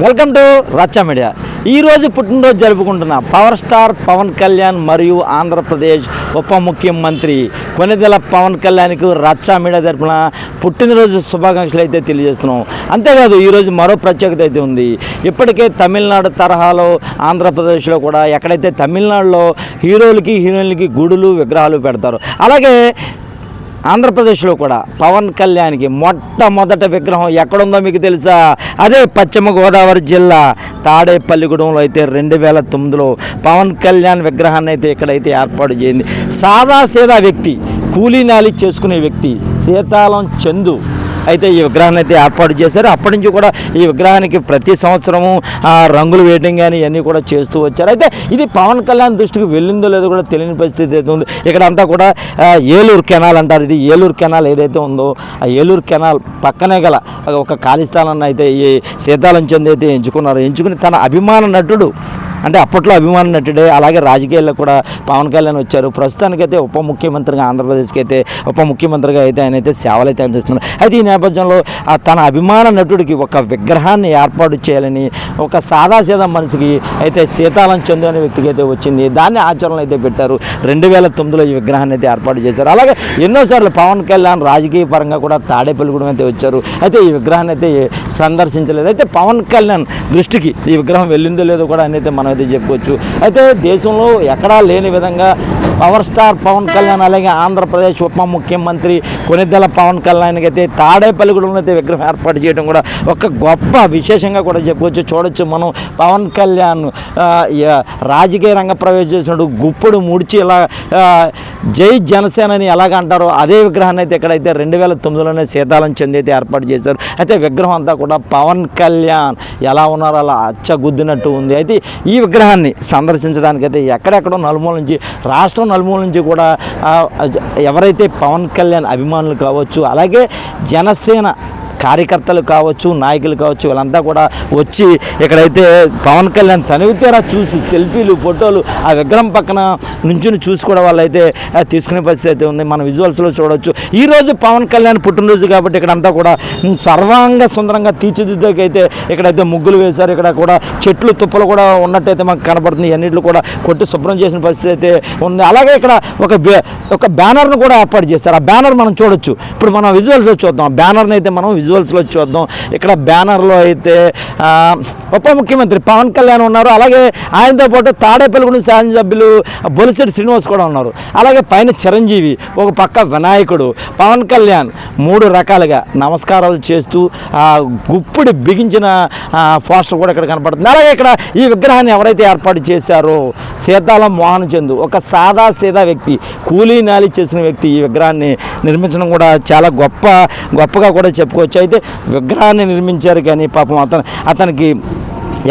Welcome to రచ్చ media. ఈరోజు పుట్టినరోజు జరుపుకుంటున్న పవర్ స్టార్ పవన్ కళ్యాణ్ మరియు ఆంధ్రప్రదేశ్ ఉప ముఖ్యమంత్రి కొణిదెల పవన్ కళ్యాణ్కు రచ్చ మీడియా తరపున పుట్టినరోజు శుభాకాంక్షలు అయితే తెలియజేస్తున్నాం. అంతేకాదు ఈరోజు మరో ప్రత్యేకత అయితే ఉంది. ఇప్పటికే తమిళనాడు తరహాలో ఆంధ్రప్రదేశ్లో కూడా ఎక్కడైతే తమిళనాడులో హీరోలకి హీరోయిన్లకి గుడులు విగ్రహాలు పెడతారు, అలాగే ఆంధ్రప్రదేశ్లో కూడా పవన్ కళ్యాణ్కి మొట్టమొదట విగ్రహం ఎక్కడుందో మీకు తెలుసా? అదే పశ్చిమ గోదావరి జిల్లా తాడేపల్లిగూడెంలో అయితే 2009లో పవన్ కళ్యాణ్ విగ్రహాన్ని అయితే ఇక్కడైతే ఏర్పాటు చేయింది. సాదాసీదా వ్యక్తి, కూలీనాలి చేసుకునే వ్యక్తి సీతాలం చందు అయితే ఈ విగ్రహాన్ని అయితే ఏర్పాటు చేశారు. అప్పటి నుంచి కూడా ఈ విగ్రహానికి ప్రతి సంవత్సరము రంగులు వేయటం కానీ ఇవన్నీ కూడా చేస్తూ వచ్చారు. అయితే ఇది పవన్ కళ్యాణ్ దృష్టికి వెళ్ళిందో లేదో కూడా తెలియని పరిస్థితి అయితే ఉంది. ఇక్కడ అంతా కూడా ఏలూరు కెనాల్ అంటారు. ఇది ఏలూరు కెనాల్ ఏదైతే ఉందో ఆ ఏలూరు కెనాల్ పక్కనే గల ఒక ఖాళీ స్థలాన్ని అయితే ఈ సీతాలం చంద్ అయితే ఎంచుకుని తన అభిమాన నటుడు, అంటే అప్పట్లో అభిమాన నటుడే, అలాగే రాజకీయాల్లో కూడా పవన్ కళ్యాణ్ వచ్చారు. ప్రస్తుతానికైతే ఉప ముఖ్యమంత్రిగా ఆంధ్రప్రదేశ్కి అయితే ఉప ముఖ్యమంత్రిగా అయితే ఆయన అయితే సేవలు అయితే అందిస్తున్నారు. అయితే ఈ నేపథ్యంలో తన అభిమాన నటుడికి ఒక విగ్రహాన్ని ఏర్పాటు చేయాలని ఒక సాదాసీదా మనిషికి అయితే సీతాలం చందు అనే వ్యక్తికి అయితే వచ్చింది. దాన్ని ఆచరణలు అయితే పెట్టారు. 2009లో ఈ విగ్రహాన్ని అయితే ఏర్పాటు చేశారు. అలాగే ఎన్నోసార్లు పవన్ కళ్యాణ్ రాజకీయ పరంగా కూడా తాడేపల్లిగూడెం అయితే వచ్చారు. అయితే ఈ విగ్రహాన్ని అయితే సందర్శించలేదు. అయితే పవన్ కళ్యాణ్ దృష్టికి ఈ విగ్రహం వెళ్ళిందో లేదో కూడా అయితే మనం అయితే చెప్పుకోవచ్చు. అయితే దేశంలో ఎక్కడా లేని విధంగా పవర్ స్టార్ పవన్ కళ్యాణ్ అలాగే ఆంధ్రప్రదేశ్ ఉప ముఖ్యమంత్రి కొణిదెల పవన్ కళ్యాణ్కి అయితే తాడేపల్లిగూడెంలో అయితే విగ్రహం ఏర్పాటు చేయడం కూడా ఒక గొప్ప విశేషంగా కూడా చెప్పుకోవచ్చు. చూడొచ్చు మనం పవన్ కళ్యాణ్ రాజకీయ రంగ ప్రవేశం చేసినప్పుడు గుప్పుడు ముడిచి ఇలా జై జనసేనని ఎలాగంటారో అదే విగ్రహాన్ని అయితే ఇక్కడైతే 2009లోనే సీతాలం చంద్ అయితే ఏర్పాటు చేశారు. అయితే విగ్రహం అంతా కూడా పవన్ కళ్యాణ్ ఎలా ఉన్నారో అలా అచ్చగుద్దినట్టు ఉంది. అయితే ఈ విగ్రహాన్ని సందర్శించడానికైతే ఎక్కడెక్కడో నలుమూల నుంచి, రాష్ట్రం నలుమూల నుంచి కూడా ఎవరైతే పవన్ కళ్యాణ్ అభిమానులు కావచ్చు, అలాగే జనసేన కార్యకర్తలు కావచ్చు, నాయకులు కావచ్చు, వీళ్ళంతా కూడా వచ్చి ఇక్కడైతే పవన్ కళ్యాణ్ తనివితేరా చూసి సెల్ఫీలు, ఫోటోలు ఆ విగ్రహం పక్కన నుంచుని చూసుకోవడం వల్ల అయితే తీసుకునే పరిస్థితి అయితే ఉంది. మన విజువల్స్లో చూడవచ్చు. ఈరోజు పవన్ కళ్యాణ్ పుట్టినరోజు కాబట్టి ఇక్కడంతా కూడా సర్వాంగ సుందరంగా తీర్చిదిద్దకైతే ఇక్కడైతే ముగ్గులు వేశారు. ఇక్కడ కూడా చెట్లు తుప్పలు కూడా ఉన్నట్టయితే మాకు కనబడుతుంది. అన్నింటిలో కూడా కొట్టి శుభ్రం చేసిన పరిస్థితి అయితే ఉంది. అలాగే ఇక్కడ ఒక బ్యానర్ను కూడా ఏర్పాటు చేశారు. ఆ బ్యానర్ మనం చూడొచ్చు. ఇప్పుడు మనం విజువల్స్లో చూద్దాం. బ్యానర్ని అయితే మనం విజువల్స్లో చూద్దాం. ఇక్కడ బ్యానర్లో అయితే ఉప ముఖ్యమంత్రి పవన్ కళ్యాణ్ ఉన్నారు. అలాగే ఆయనతో పాటు తాడేపల్లిగూడెం శాసనసభ్యులు బొలిశెట్టి శ్రీనివాస్ కూడా ఉన్నారు. అలాగే పైన చిరంజీవి, ఒక పక్క వినాయకుడు, పవన్ కళ్యాణ్ 3 రకాలుగా నమస్కారాలు చేస్తూ గుప్పుడు బిగించిన పోస్టర్ కూడా ఇక్కడ కనపడుతుంది. అలాగే ఇక్కడ ఈ విగ్రహాన్ని ఎవరైతే ఏర్పాటు చేశారో సీతాలం మోహన్ చందు, ఒక సాదాసీదా వ్యక్తి, కూలీ నాలి చేసిన వ్యక్తి, ఈ విగ్రహాన్ని నిర్మించడం కూడా చాలా గొప్పగా కూడా చెప్పుకోవచ్చు. అయితే విగ్రహాన్ని నిర్మించారు కానీ పాపం అతనికి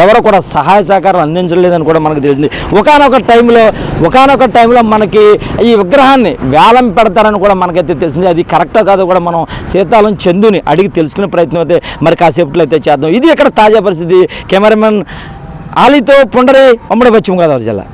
ఎవరో కూడా సహాయ సహకారం అందించలేదని కూడా మనకు తెలిసింది. ఒకానొక టైంలో మనకి ఈ విగ్రహాన్ని వేలం పెడతారని కూడా మనకైతే తెలిసింది. అది కరెక్టో కాదో కూడా మనం సీతాలం చందుని అడిగి తెలుసుకునే ప్రయత్నం అయితే మరి కాసేపట్లో అయితే చేద్దాం. ఇది ఇక్కడ తాజా పరిస్థితి. కెమెరామెన్ ఆలీతో పుండరి, ఉమ్మడి పశ్చిమ గోదావరి జిల్లా.